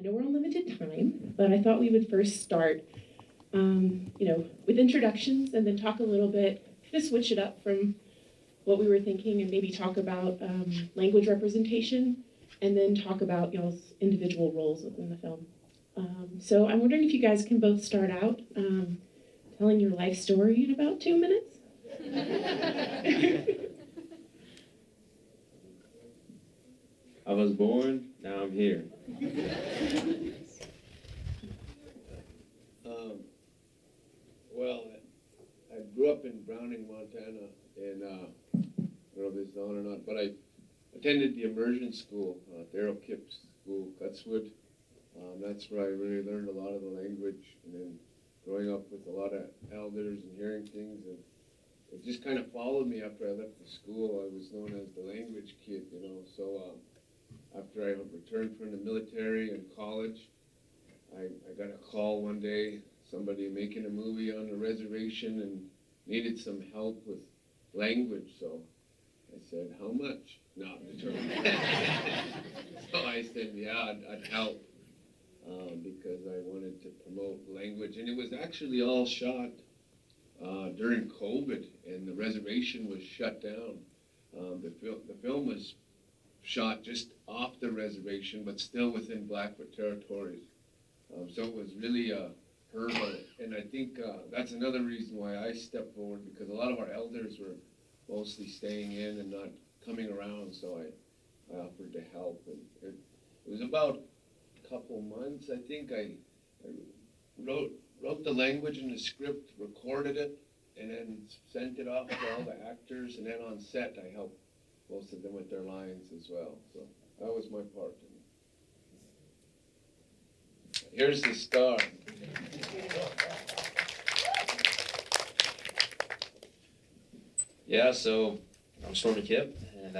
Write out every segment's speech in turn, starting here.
know we're on limited time, but I thought we would first start, with introductions and then talk a little bit, kind of switch it up from what we were thinking and maybe talk about language representation and then talk about y'all's individual roles within the film. So I'm wondering if you guys can both start out telling your life story in about 2 minutes. I was born, now I'm here. Well, I grew up in Browning, Montana, and I don't know if this is on or not, but I attended the immersion school, Daryl Kipp's school, Cutswood. That's where I really learned a lot of the language, and then growing up with a lot of elders and hearing things, and it just kind of followed me after I left the school. I was known as the language kid, so after I returned from the military and college, I got a call one day, somebody making a movie on a reservation and needed some help with language, so I said, how much? No, I'm determined. So I said, yeah, I'd help because I wanted to promote language. And it was actually all shot during COVID, and the reservation was shut down. The film was shot just off the reservation, but still within Blackfoot territories. So it was really hurdle, and I think that's another reason why I stepped forward, because a lot of our elders were mostly staying in and not coming around, so I offered to help. And it was about a couple months, I think. I wrote the language in the script, recorded it, and then sent it off to all the actors, and then on set I helped most of them with their lines as well. So that was my part. Here's the star. Yeah, so I'm Stormee Kipp, and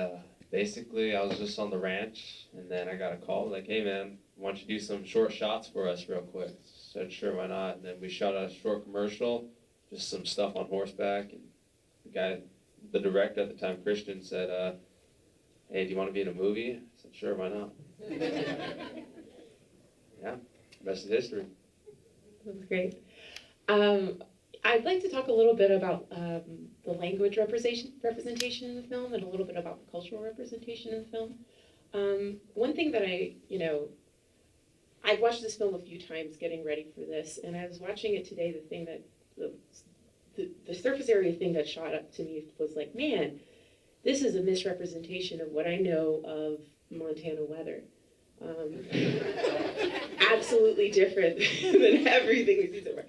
basically I was just on the ranch, and then I got a call like, hey man, why don't you do some short shots for us real quick? Said sure, why not? And then we shot a short commercial, just some stuff on horseback, and the director at the time, Christian, said, hey, do you want to be in a movie? I said, sure, why not? Yeah, rest is history. That's great. I'd like to talk a little bit about the language representation in the film and a little bit about the cultural representation in the film. One thing that I've watched this film a few times getting ready for this, and I was watching it today, the surface area thing that shot up to me was like, man, this is a misrepresentation of what I know of Montana weather. Absolutely different than everything we see so far.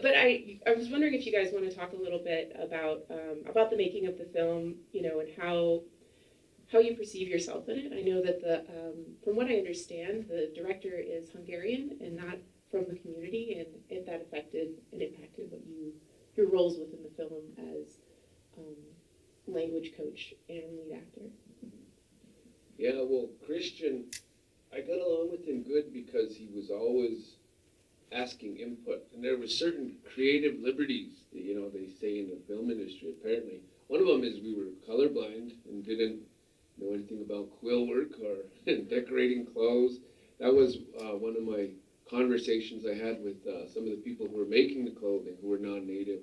But I was wondering if you guys want to talk a little bit about the making of the film, and how you perceive yourself in it. I know that from what I understand, the director is Hungarian and not from the community, and if that affected and impacted your roles within the film as language coach and lead actor. Yeah, well, Christian, I got along with him good because he was always asking input, and there were certain creative liberties that, they say in the film industry, apparently. One of them is we were colorblind and didn't know anything about quill work or decorating clothes. That was one of my conversations I had with some of the people who were making the clothing who were non-native.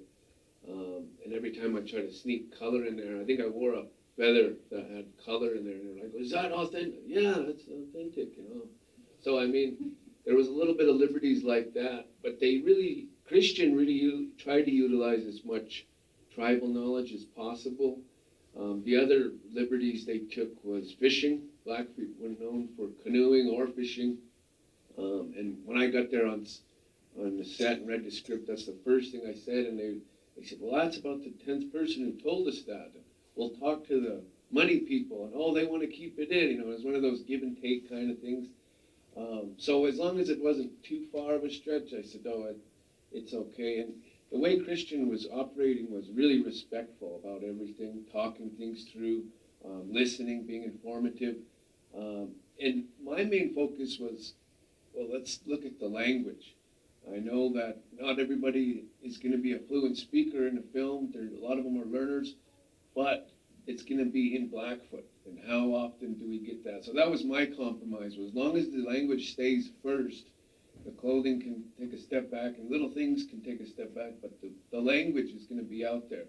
And every time I tried to sneak color in there, I think I wore a feather that had color in there, and they're like, is that authentic? Yeah, that's authentic, So, there was a little bit of liberties like that, but Christian really tried to utilize as much tribal knowledge as possible. The other liberties they took was fishing. Blackfeet were known for canoeing or fishing. And when I got there on the set and read the script, that's the first thing I said, and they said, well, that's about the 10th person who told us that. We'll talk to the money people, and they want to keep it in. It was one of those give and take kind of things. So as long as it wasn't too far of a stretch, I said, it's okay. And the way Christian was operating was really respectful about everything, talking things through, listening, being informative. And my main focus was, well, let's look at the language. I know that not everybody is going to be a fluent speaker in the film. A lot of them are learners, but it's going to be in Blackfoot. And how often do we get that? So that was my compromise, was as long as the language stays first, the clothing can take a step back and little things can take a step back, but the language is going to be out there.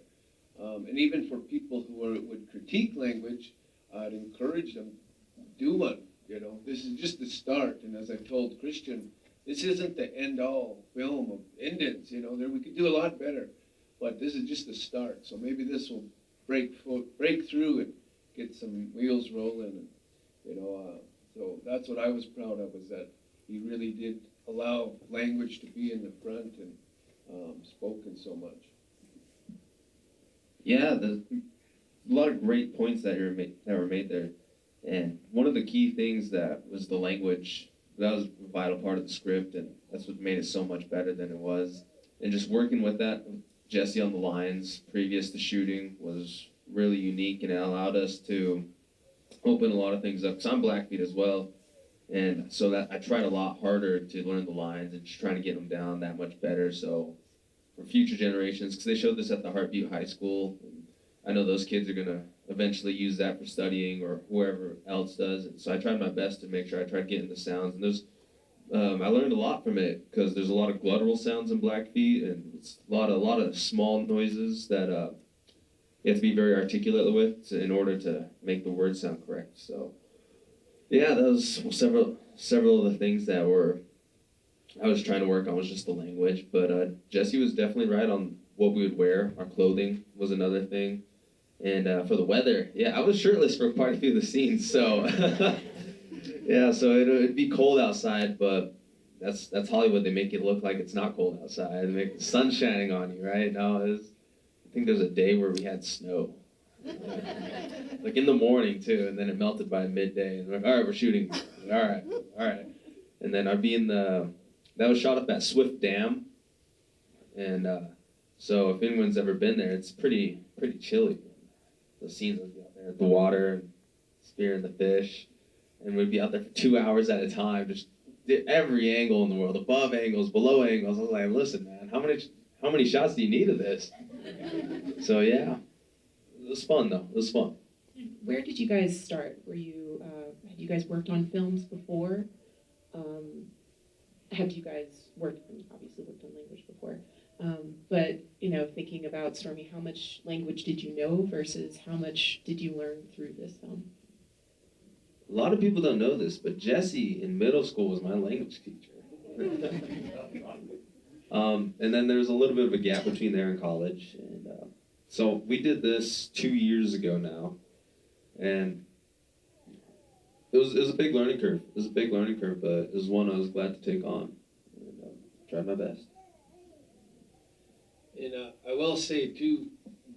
And even for people who would critique language, I'd encourage them, do one. You know, this is just the start. And as I told Christian, this isn't the end-all film of Indians. You know, we could do a lot better, but this is just the start. So maybe this will break through and get some wheels rolling. And, you know, so that's what I was proud of, is that he really did allow language to be in the front and spoken so much. Yeah, there's a lot of great points that were made there. And one of the key things that was the language. That was a vital part of the script, and that's what made it so much better than it was. And just working with that, Jesse on the lines previous to shooting was really unique, and it allowed us to open a lot of things up. Because I'm Blackfeet as well, and so that I tried a lot harder to learn the lines and just trying to get them down that much better. So for future generations, because they showed this at the Heartbeat High School, and I know those kids are gonna eventually use that for studying, or whoever else does. And so I tried my best to make sure I tried getting the sounds. And there's, I learned a lot from it, because there's a lot of guttural sounds in Blackfeet, and it's a lot of small noises that you have to be very articulate with in order to make the words sound correct. So yeah, that was several of the things that I was trying to work on, was just the language. But Jesse was definitely right on what we would wear. Our clothing was another thing. And for the weather, yeah, I was shirtless for quite a few of the scenes, so yeah, so it'd be cold outside, but that's Hollywood. They make it look like it's not cold outside. They make the sun shining on you, right? No, I think there's a day where we had snow, like in the morning too, and then it melted by midday. And we're like, all right, we're shooting. All right, and then I'd be that was shot up at Swift Dam, and so if anyone's ever been there, it's pretty chilly. The scenes would be out there at the water and spearing the fish, and we'd be out there for 2 hours at a time, just every angle in the world, above angles, below angles. I was like, listen, man, how many shots do you need of this? So yeah, it was fun though. It was fun. Where did you guys start? Had you guys worked on films before? Have you guys obviously worked on language before? But, you know, thinking about Stormee, how much language did you know versus how much did you learn through this film? A lot of people don't know this, but Jesse in middle school was my language teacher. And then there's a little bit of a gap between there and college. And so we did this 2 years ago now. And it was a big learning curve. It was a big learning curve, but it was one I was glad to take on. And tried my best. And I will say, too,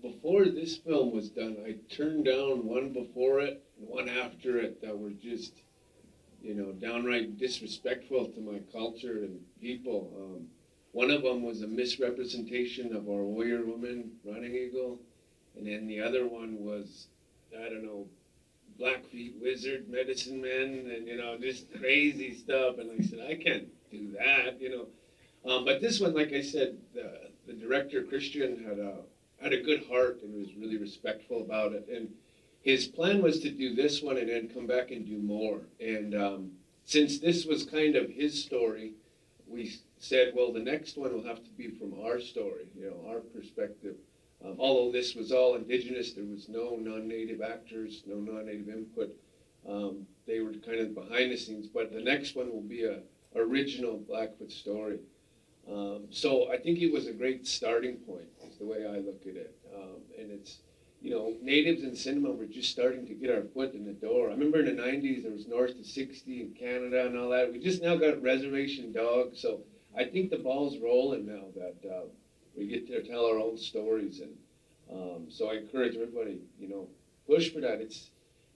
before this film was done, I turned down one before it and one after it that were just, you know, downright disrespectful to my culture and people. One of them was a misrepresentation of our warrior woman, Running Eagle. And then the other one was, I don't know, Blackfeet wizard, medicine men, and, you know, just crazy stuff. And I said, I can't do that, you know. But this one, like I said, the director, Christian, had a good heart and was really respectful about it. And his plan was to do this one and then come back and do more. And since this was kind of his story, we said, well, the next one will have to be from our story, you know, our perspective. Although this was all indigenous, there was no non-native actors, no non-native input. They were kind of behind the scenes. But the next one will be a original Blackfoot story. So I think it was a great starting point, is the way I look at it. And it's, you know, natives in cinema were just starting to get our foot in the door. I remember in the 90s, there was North to 60 in Canada and all that. We just now got Reservation Dogs. So I think the ball's rolling now that we get to tell our own stories. And so I encourage everybody, you know, push for that.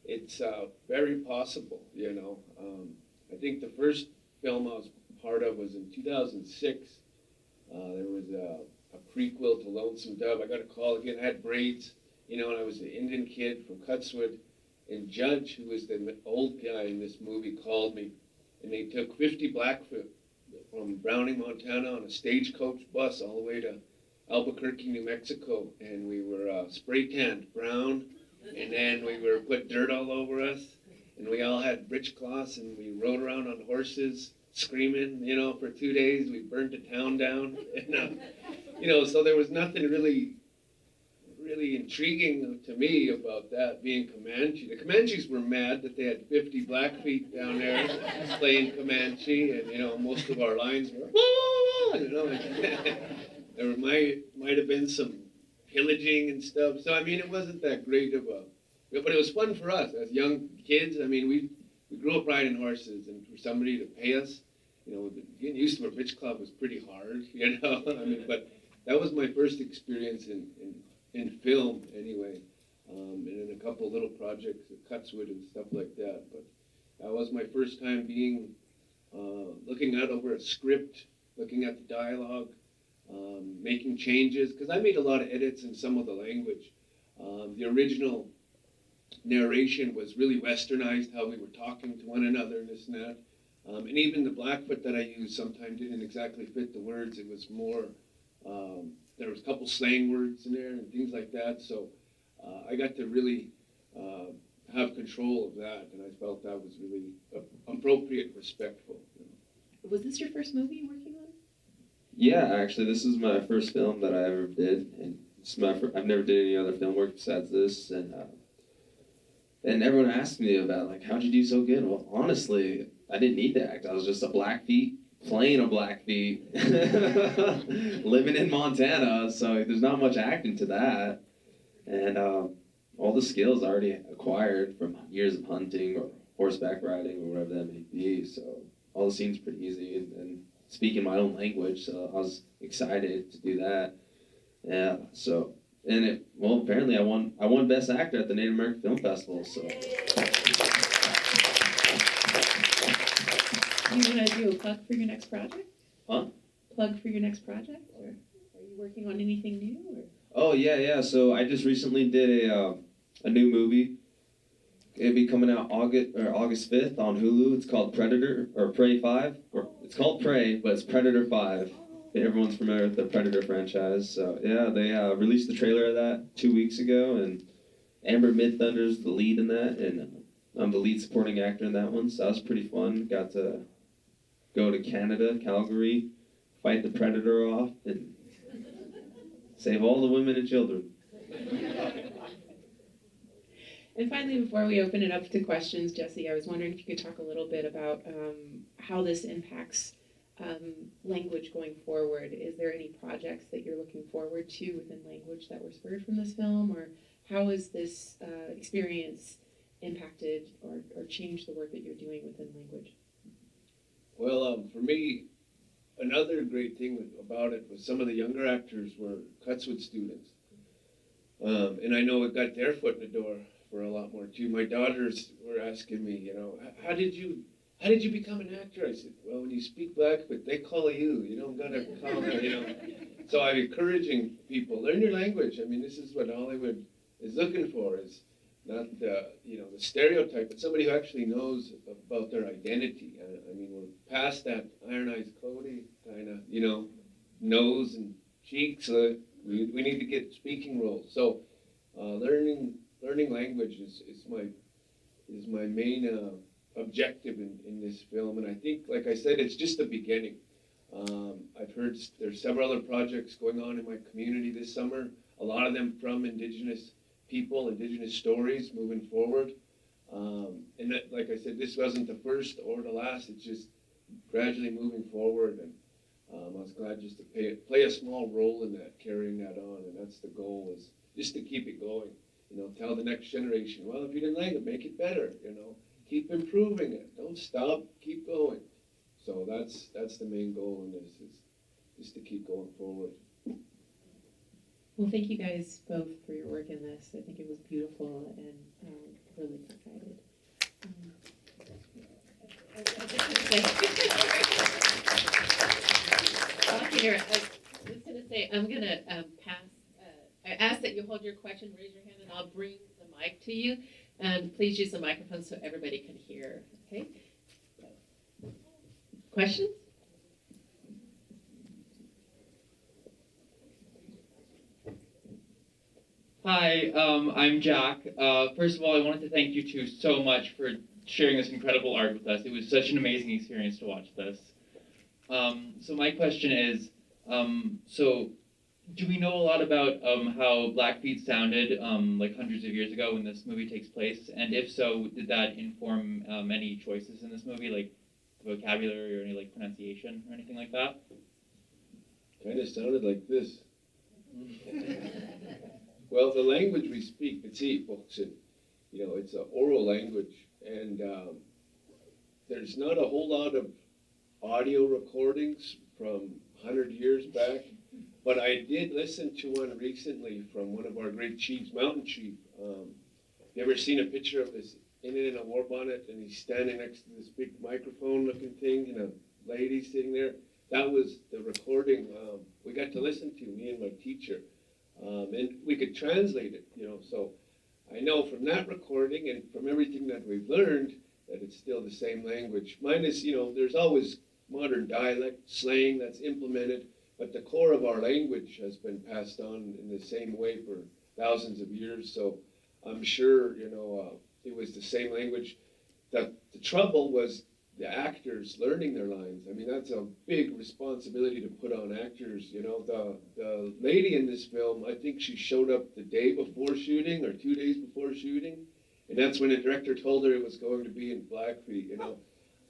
It's very possible, you know. I think the first film I was part of was in 2006. There was a prequel to Lonesome Dove. I got a call again. I had braids, you know, and I was an Indian kid from Cutswood. And Judge, who was the old guy in this movie, called me. And they took 50 Blackfoot from Browning, Montana on a stagecoach bus all the way to Albuquerque, New Mexico. And we were spray tanned brown and then we were put dirt all over us, and we all had breechcloths, and we rode around on horses, screaming, for 2 days. We burned the town down, and so there was nothing really intriguing to me about that being Comanche. The Comanches were mad that they had 50 Blackfeet down there playing Comanche, and most of our lines were, there might have been some pillaging and stuff. So it wasn't that great of a, but it was fun for us as young kids. We grew up riding horses, and for somebody to pay us, getting used to a bitch club was pretty hard, but that was my first experience in film anyway, and in a couple little projects at Cutswood and stuff like that. But that was my first time being, looking out over a script, looking at the dialogue, making changes, because I made a lot of edits in some of the language. The original narration was really westernized, how we were talking to one another and this and that. And even the Blackfoot that I used sometimes didn't exactly fit the words. It was more, there was a couple slang words in there and things like that. So I got to really have control of that, and I felt that was really appropriate and respectful. Was this your first movie working on? Yeah, actually, this is my first film that I ever did, and I've never did any other film work besides this, and everyone asked me about, how'd you do so good? Well, honestly, I didn't need to act. I was just a Blackfeet, playing a Blackfeet, living in Montana, so there's not much acting to that, and all the skills I already acquired from years of hunting or horseback riding or whatever that may be, so all the scenes pretty easy, and speaking my own language, so I was excited to do that. Yeah, so, and apparently I won Best Actor at the Native American Film Festival, so. Do you want to do a plug for your next project? Huh? Plug for your next project? Or are you working on anything new? Or? Oh, yeah, so I just recently did a new movie. It'll be coming out August 5th on Hulu. It's called Predator, or Prey 5. It's called Prey, but it's Predator 5. Everyone's familiar with the Predator franchise. So, yeah, they released the trailer of that 2 weeks ago, and Amber Midthunder's the lead in that, and I'm the lead supporting actor in that one, so that was pretty fun. Got to go to Canada, Calgary, fight the Predator off, and save all the women and children. And finally, before we open it up to questions, Jesse, I was wondering if you could talk a little bit about how this impacts language going forward. Is there any projects that you're looking forward to within language that were spurred from this film, or how has this experience impacted or changed the work that you're doing within language? Well, for me, another great thing about it was some of the younger actors were Cutswood students. And I know it got their foot in the door for a lot more too. My daughters were asking me, how did you become an actor? I said, well, when you speak Blackfoot, they call you. You don't gotta call them, So I'm encouraging people, learn your language. This is what Hollywood is looking for, is not the stereotype, but somebody who actually knows about their identity. We're past that ironized clothing kind of, nose and cheeks. We need to get speaking roles. So learning language is my main objective in this film. And I think, like I said, it's just the beginning. I've heard there's several other projects going on in my community this summer, a lot of them from Indigenous people, Indigenous stories moving forward. And that, like I said, this wasn't the first or the last, it's just gradually moving forward. And I was glad just to play a small role in that, carrying that on. And that's the goal, is just to keep it going. Tell the next generation, well, if you didn't like it, make it better, keep improving it. Don't stop, keep going. So that's the main goal in this, is just to keep going forward. Well, thank you guys both for your work in this. I think it was beautiful and really excited. Here, I was going to say, I'm going to pass. I ask that you hold your question, raise your hand, and I'll bring the mic to you. And please use the microphone so everybody can hear. Okay? Questions? Hi, I'm Jack. First of all, I wanted to thank you two so much for sharing this incredible art with us. It was such an amazing experience to watch this. So my question is, so do we know a lot about how Blackfeet sounded like hundreds of years ago when this movie takes place? And if so, did that inform any choices in this movie, like vocabulary or any like pronunciation or anything like that? Kind of sounded like this. Well, the language we speak, but see, folks, it's an oral language, and there's not a whole lot of audio recordings from 100 years back, but I did listen to one recently from one of our great chiefs, Mountain Chief. You ever seen a picture of this Indian in a war bonnet, and he's standing next to this big microphone-looking thing, and a lady sitting there? That was the recording we got to listen to, me and my teacher. And we could translate it, so I know from that recording and from everything that we've learned that it's still the same language. Minus, there's always modern dialect, slang that's implemented, but the core of our language has been passed on in the same way for thousands of years, so I'm sure, it was the same language. The trouble was the actors learning their lines. I mean, that's a big responsibility to put on actors. The lady in this film, I think she showed up the day before shooting or 2 days before shooting, and that's when the director told her it was going to be in Blackfeet.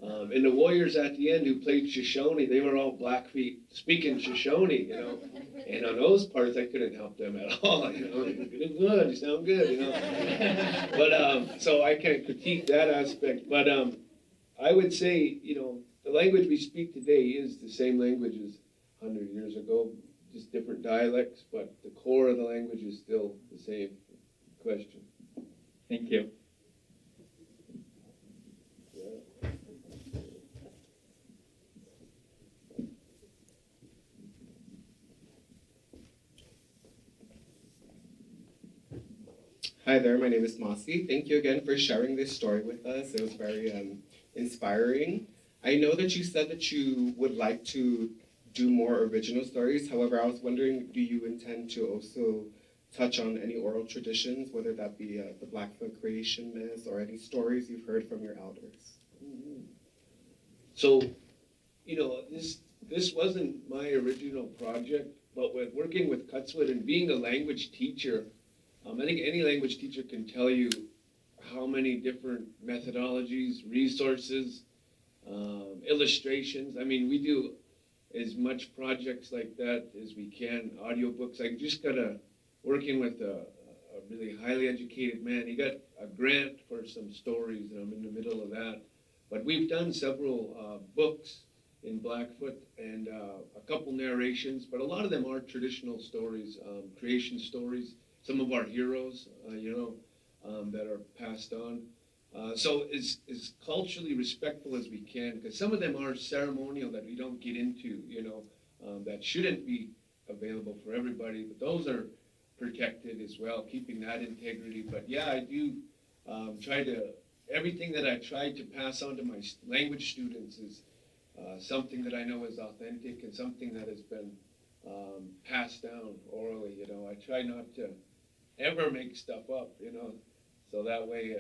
And the warriors at the end who played Shoshone, they were all Blackfeet speaking Shoshone. And on those parts, I couldn't help them at all. You did good, you sound good. But so I can't critique that aspect, but. I would say, the language we speak today is the same language as 100 years ago, just different dialects, but the core of the language is still the same. Question. Thank you. Yeah. Hi there, my name is Mossy. Thank you again for sharing this story with us. It was very inspiring. I know that you said that you would like to do more original stories. However, I was wondering, do you intend to also touch on any oral traditions, whether that be the Blackfoot creation myths or any stories you've heard from your elders? Mm-hmm. So, this wasn't my original project, but with working with Cutswood and being a language teacher, I think any language teacher can tell you how many different methodologies, resources, illustrations. I mean, we do as much projects like that as we can, audiobooks. I just got working with a really highly educated man. He got a grant for some stories, and I'm in the middle of that. But we've done several books in Blackfoot and a couple narrations, but a lot of them are traditional stories, creation stories. Some of our heroes, that are passed on. So as culturally respectful as we can, because some of them are ceremonial that we don't get into, that shouldn't be available for everybody, but those are protected as well, keeping that integrity. But yeah, I do everything that I try to pass on to my language students is something that I know is authentic and something that has been passed down orally. I try not to ever make stuff up, so that way,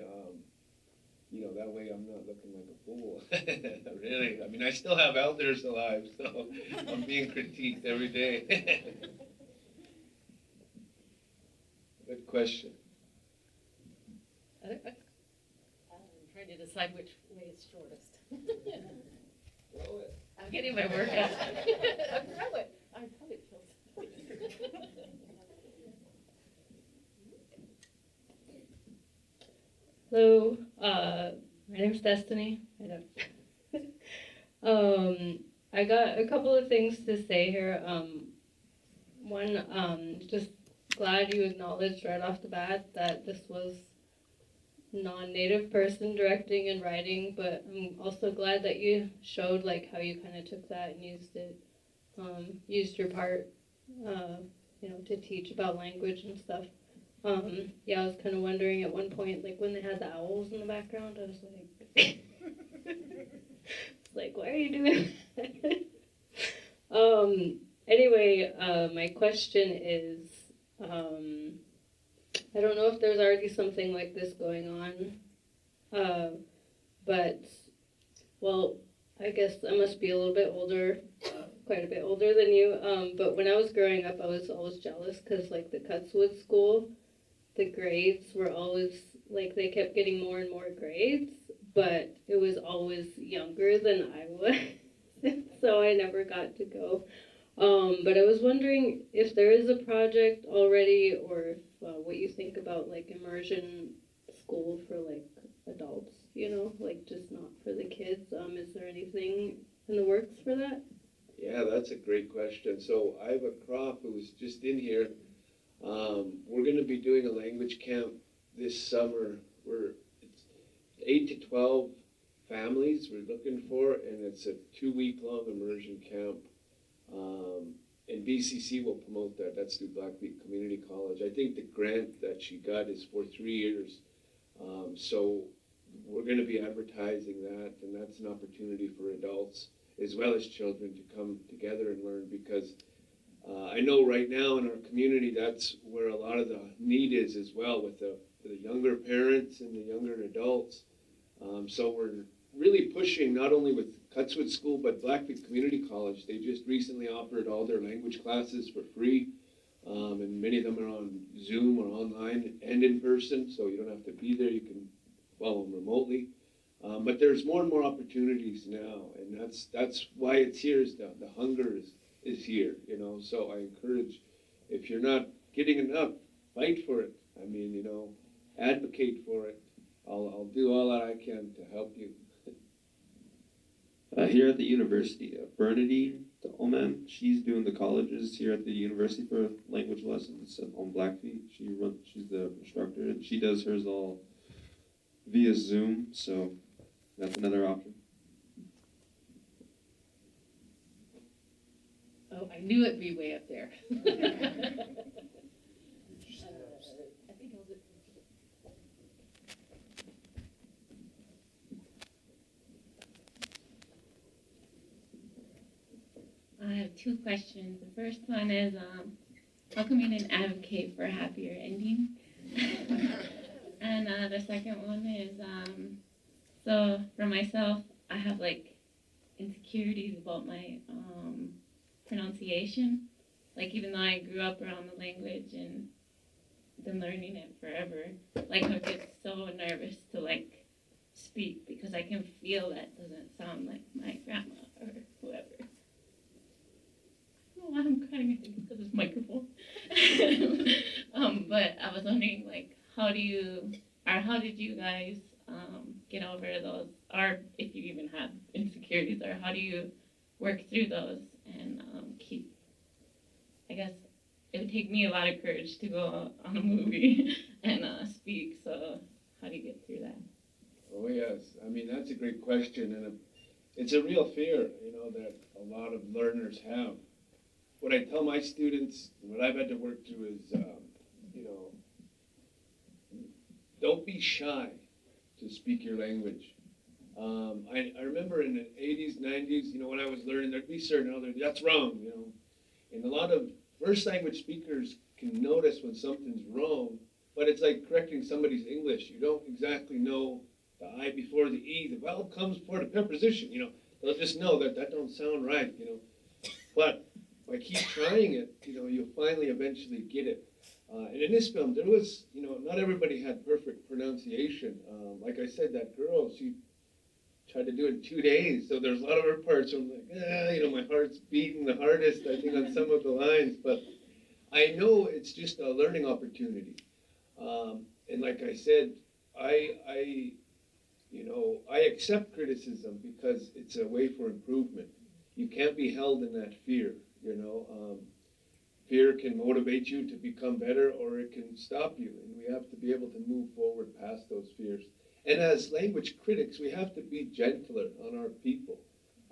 that way I'm not looking like a fool. Really, I mean, I still have elders alive, so I'm being critiqued every day. Good question. I'm trying to decide which way is shortest. Throw it. I'm getting my work out. Throw it. I probably feel Hello, my name's Destiny. I got a couple of things to say here. One, just glad you acknowledged right off the bat that this was non-native person directing and writing, but I'm also glad that you showed like how you kind of took that and used it, used your part, to teach about language and stuff. Yeah, I was kind of wondering at one point, like when they had the owls in the background, I was like, like, why are you doing that? Anyway, my question is, I don't know if there's already something like this going on, but, well, I guess I must be a little bit older, quite a bit older than you, but when I was growing up, I was always jealous because, like, the Cutswood School, the grades were always, like, they kept getting more and more grades, but it was always younger than I was, so I never got to go. But I was wondering if there is a project already, or if, what you think about, like, immersion school for, like, adults, you know, like, just not for the kids. Is there anything in the works for that? Yeah, that's a great question. So Iva Croft, who was just in here, we're going to be doing a language camp this summer. It's 8 to 12 families we're looking for, and it's a 2-week-long immersion camp. And BCC will promote that. That's through Blackfeet Community College. I think the grant that she got is for 3 years. So we're going to be advertising that, and that's an opportunity for adults as well as children to come together and learn, because I know right now in our community that's where a lot of the need is as well, with the younger parents and the younger adults. So we're really pushing not only with Cutswood School but Blackfeet Community College. They just recently offered all their language classes for free, and many of them are on Zoom or online and in person, so you don't have to be there. You can follow them remotely. But there's more and more opportunities now, and that's why it's here. Is the hunger is here, you know. So I encourage, if you're not getting enough, fight for it. I mean, you know, advocate for it. I'll do all that I can to help you. Here at the university, Bernadine Oman, she's doing the colleges here at the university for language lessons on Blackfeet. She's the instructor, and she does hers all via Zoom, so that's another option. Oh, I knew it'd be way up there. I think I'll do. I have 2 questions. The first one is, how come you didn't advocate for a happier ending? And the second one is, so for myself, I have like insecurities about my pronunciation. Like, even though I grew up around the language and been learning it forever, like I get so nervous to like speak because I can feel that doesn't sound like my grandma or whoever. I don't know why I'm crying. I think it's because of this microphone. But I was wondering, like, how did you guys get over those, or if you even have insecurities, or how do you work through those and keep, I guess it would take me a lot of courage to go on a movie and speak, so how do you get through that? Oh yes, I mean, that's a great question, and it's a real fear, you know, that a lot of learners have. What I tell my students, what I've had to work through is, you know, don't be shy to speak your language. I remember in the 80s, 90s, you know, when I was learning, there'd be certain others, that's wrong, you know. And a lot of first language speakers can notice when something's wrong, but it's like correcting somebody's English. You don't exactly know the I before the E, the vowel comes before the preposition, you know. They'll just know that don't sound right, you know. But by keep trying it, you know, you'll finally eventually get it. And in this film, there was, you know, not everybody had perfect pronunciation. Like I said, that girl, she tried to do it in 2 days. So there's a lot of her parts where I'm like, you know, my heart's beating the hardest, I think, on some of the lines. But I know it's just a learning opportunity. And like I said, I accept criticism because it's a way for improvement. You can't be held in that fear, you know. Fear can motivate you to become better, or it can stop you, and we have to be able to move forward past those fears. And as language critics, we have to be gentler on our people.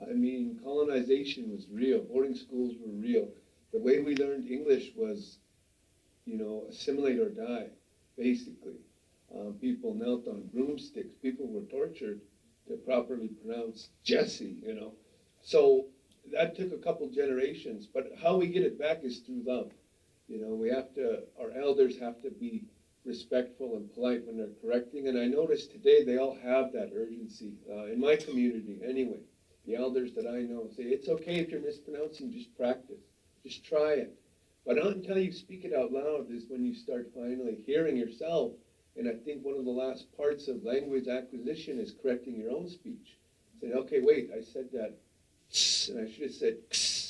I mean, colonization was real. Boarding schools were real. The way we learned English was, you know, assimilate or die, basically. People knelt on broomsticks. People were tortured to properly pronounce Jesse, you know. So that took a couple generations, but how we get it back is through love. You know, our elders have to be respectful and polite when they're correcting. And I noticed today they all have that urgency, in my community anyway. The elders that I know say, it's okay if you're mispronouncing, just practice. Just try it. But not until you speak it out loud is when you start finally hearing yourself. And I think one of the last parts of language acquisition is correcting your own speech. Saying, okay, wait, I said that, and I should have said,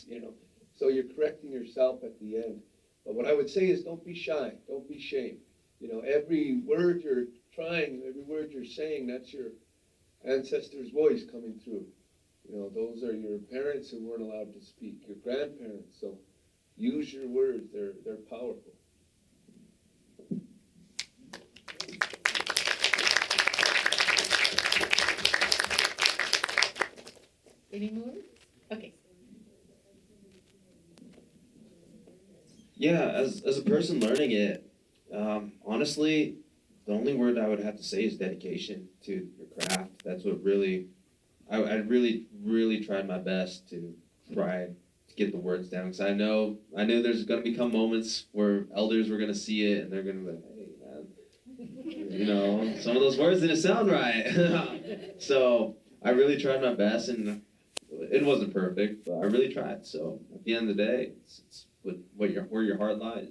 you know. So you're correcting yourself at the end. But what I would say is don't be shy, don't be ashamed. You know, every word you're trying, every word you're saying, that's your ancestor's voice coming through. You know, those are your parents who weren't allowed to speak, your grandparents. So use your words, they're powerful. Any more? Okay. Yeah, as a person learning it, honestly, the only word I would have to say is dedication to your craft. That's what really, I really tried my best to try to get the words down, because I knew there's going to become moments where elders were going to see it and they're going to be like, hey, man, you know, some of those words didn't sound right. So I really tried my best, and it wasn't perfect, but I really tried. So at the end of the day, it's where your heart lies.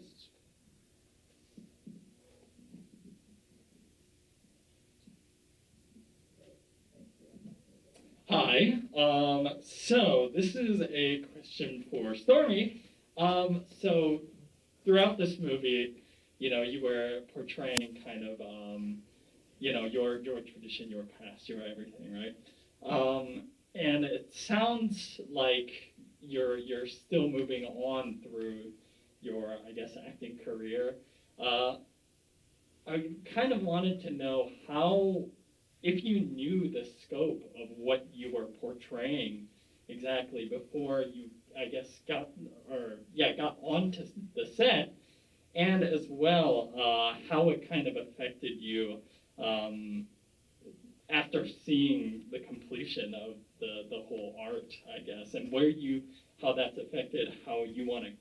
Hi. So this is a question for Stormee. So throughout this movie, you know, you were portraying kind of, you know, your tradition, your past, your everything, right? And it sounds like you're still moving on through your, I guess, acting career. I kind of wanted to know how, if you knew the scope of what you were portraying exactly before you, I guess, got onto the set, and as well, how it kind of affected you after seeing the completion of the whole art, I guess, and how that's affected how you want to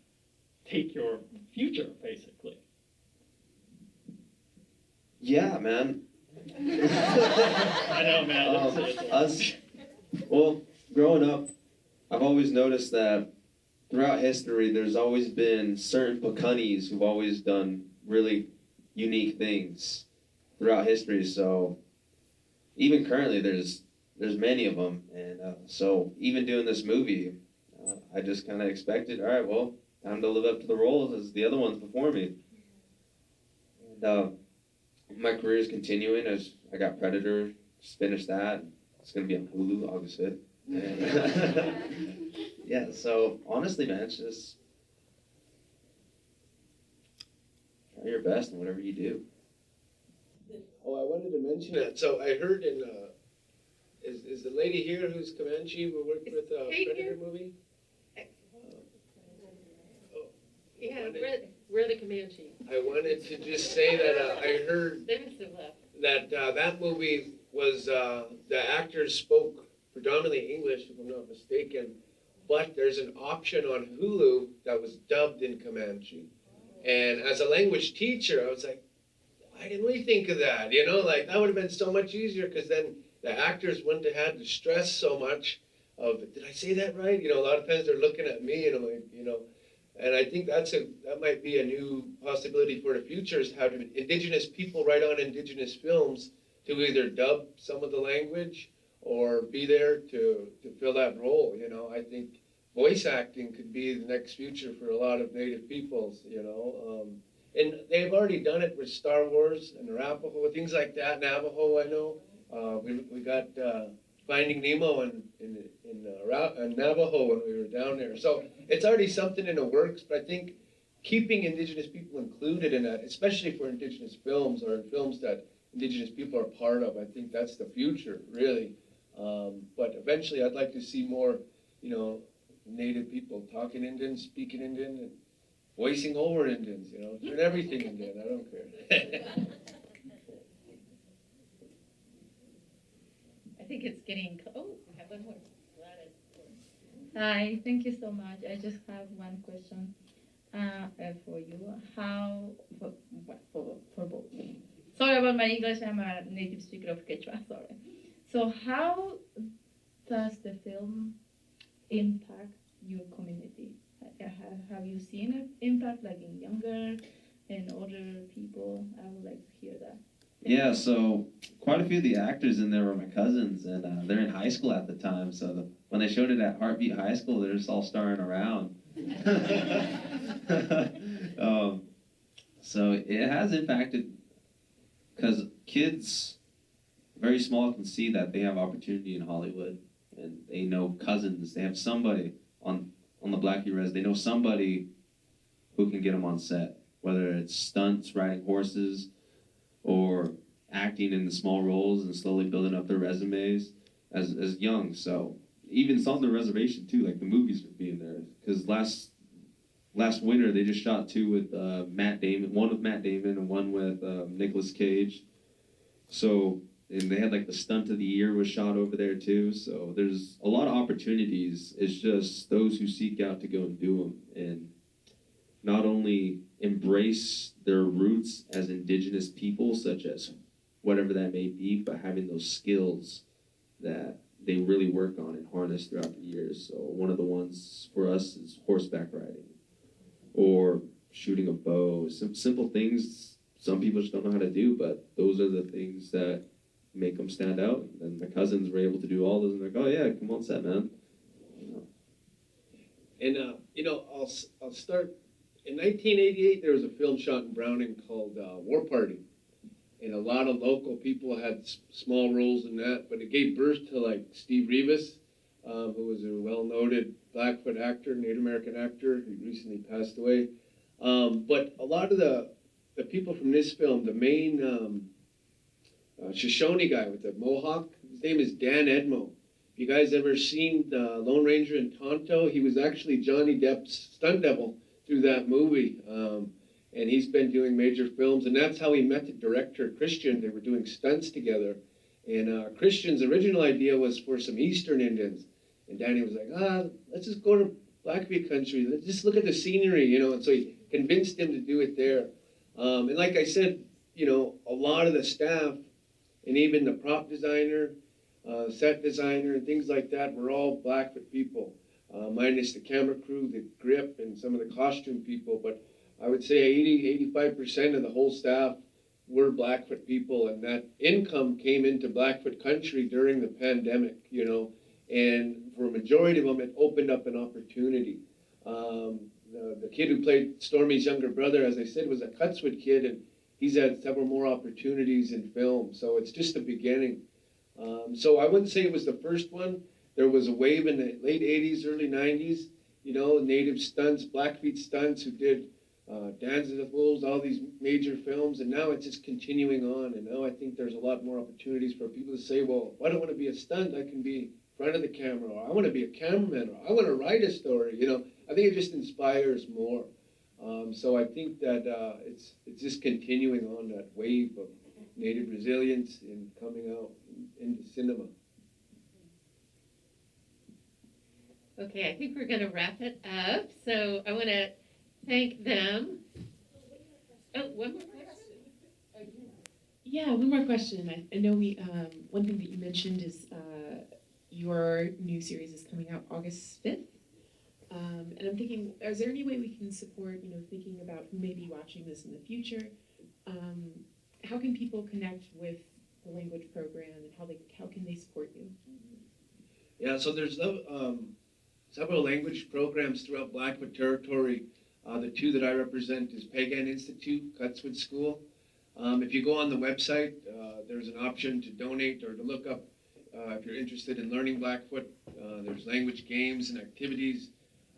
take your future, basically. Yeah, man. I know, man. Well, growing up, I've always noticed that throughout history, there's always been certain Pakanis who've always done really unique things throughout history. So even currently, there's many of them, and so even doing this movie, I just kind of expected, all right, well, time to live up to the roles as the other ones before me. And my career is continuing as I got Predator, just finished that. It's gonna be on Hulu August 5th. And, yeah, so honestly, man, it's just try your best in whatever you do. Oh, I wanted to mention that. So I heard in, is the lady here who's Comanche who worked with Predator here? movie? Yeah, we're the Comanche. I wanted to just say that I heard They must have left. that that movie was, the actors spoke predominantly English, if I'm not mistaken, but there's an option on Hulu that was dubbed in Comanche. And as a language teacher, I was like, why didn't we think of that? You know, like that would have been so much easier, because then the actors wouldn't have had to stress so much of, did I say that right? You know, a lot of times they're looking at me and I'm like, you know, and I think that might be a new possibility for the future, is how do Indigenous people write on Indigenous films to either dub some of the language or be there to fill that role. You know, I think voice acting could be the next future for a lot of Native peoples, you know. And they've already done it with Star Wars and Arapaho, things like that. Navajo, I know. We got Finding Nemo in Navajo when we were down there. So it's already something in the works, but I think keeping Indigenous people included in that, especially for Indigenous films or films that Indigenous people are part of, I think that's the future, really. But eventually I'd like to see more, you know, Native people talking Indian, speaking Indian, and voicing over Indians, you know, turn everything Indian, I don't care. I think it's getting, we have one more. Hi, thank you so much. I just have one question for you. How, for both sorry about my English. I'm a native speaker of Quechua. Sorry. So how does the film impact your community? Have you seen an impact like in younger and older people? I would like to hear that. Yeah, so quite a few of the actors in there were my cousins, and they're in high school at the time. So when they showed it at Heartbeat High School, they're just all starring around. So it has impacted because kids, very small, can see that they have opportunity in Hollywood, and they know cousins. They have somebody on the Blackie Res. They know somebody who can get them on set, whether it's stunts, riding horses, or acting in the small roles and slowly building up their resumes as young. So even some of the reservation too, like the movies would be in there. Because last winter they just shot 2 with Matt Damon, one with Matt Damon and one with Nicolas Cage. So and they had like the stunt of the year was shot over there too. So there's a lot of opportunities. It's just those who seek out to go and do them and not only embrace their roots as indigenous people, such as whatever that may be, but having those skills that they really work on and harness throughout the years. So one of the ones for us is horseback riding or shooting a bow. Some simple things some people just don't know how to do, but those are the things that make them stand out. And my cousins were able to do all those, and they're like, oh yeah, come on set, man. And I'll start. In 1988, there was a film shot in Browning called War Party, and a lot of local people had small roles in that. But it gave birth to like Steve Rivas, who was a well-noted Blackfoot actor, Native American actor. He recently passed away. But a lot of the people from this film, the main Shoshone guy with the mohawk, his name is Dan Edmo. If you guys ever seen the Lone Ranger in Tonto, he was actually Johnny Depp's stunt double through that movie. And he's been doing major films, and that's how he met the director, Christian. They were doing stunts together. And Christian's original idea was for some Eastern Indians. And Danny was like, let's just go to Blackfeet country. Let's just look at the scenery, And so he convinced him to do it there. And like I said, a lot of the staff and even the prop designer, set designer, and things like that were all Blackfoot people, minus the camera crew, the grip, and some of the costume people. But I would say 85% of the whole staff were Blackfoot people, and that income came into Blackfoot country during the pandemic, and for a majority of them, it opened up an opportunity. The kid who played Stormee's younger brother, as I said, was a Cutswood kid, and he's had several more opportunities in film, so it's just the beginning. So I wouldn't say it was the first one. There was a wave in the late 80s, early 90s, native stunts, Blackfeet stunts who did Dances with Wolves, all these major films, and now it's just continuing on. And now I think there's a lot more opportunities for people to say, well, if I don't want to be a stunt, I can be in front of the camera, or I want to be a cameraman, or I want to write a story. I think it just inspires more. So I think that it's just continuing on that wave of native resilience and coming out into cinema. Okay, I think we're going to wrap it up. So I want to thank them. Oh, one more question? Yeah, one more question. I know one thing that you mentioned is your new series is coming out August 5th. And I'm thinking, is there any way we can support, thinking about who may be watching this in the future? How can people connect with the language program, and how can they support you? Yeah, so there's several language programs throughout Blackfoot territory. The 2 that I represent is Pagan Institute, Cutswood School. If you go on the website, there's an option to donate or to look up if you're interested in learning Blackfoot. There's language games and activities.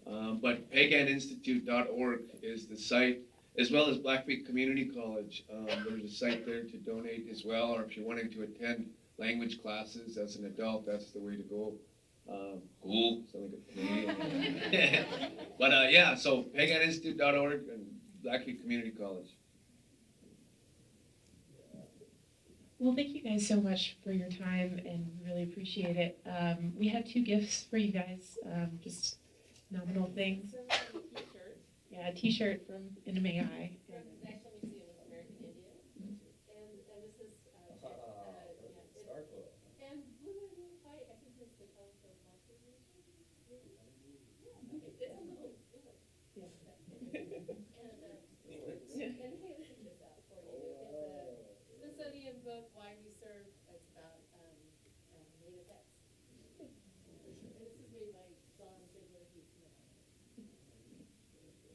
But paganinstitute.org is the site, as well as Blackfeet Community College. There's a site there to donate as well, or if you're wanting to attend language classes as an adult, that's the way to go. Cool, sound like a Canadian. But yeah, so paganinstitute.org and Blackfeet Community College. Well, thank you guys so much for your time, and we really appreciate it. We have 2 gifts for you guys, just nominal things. Yeah, a t-shirt from NMAI. Next one we see was American Indian. And this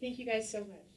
Thank you guys so much.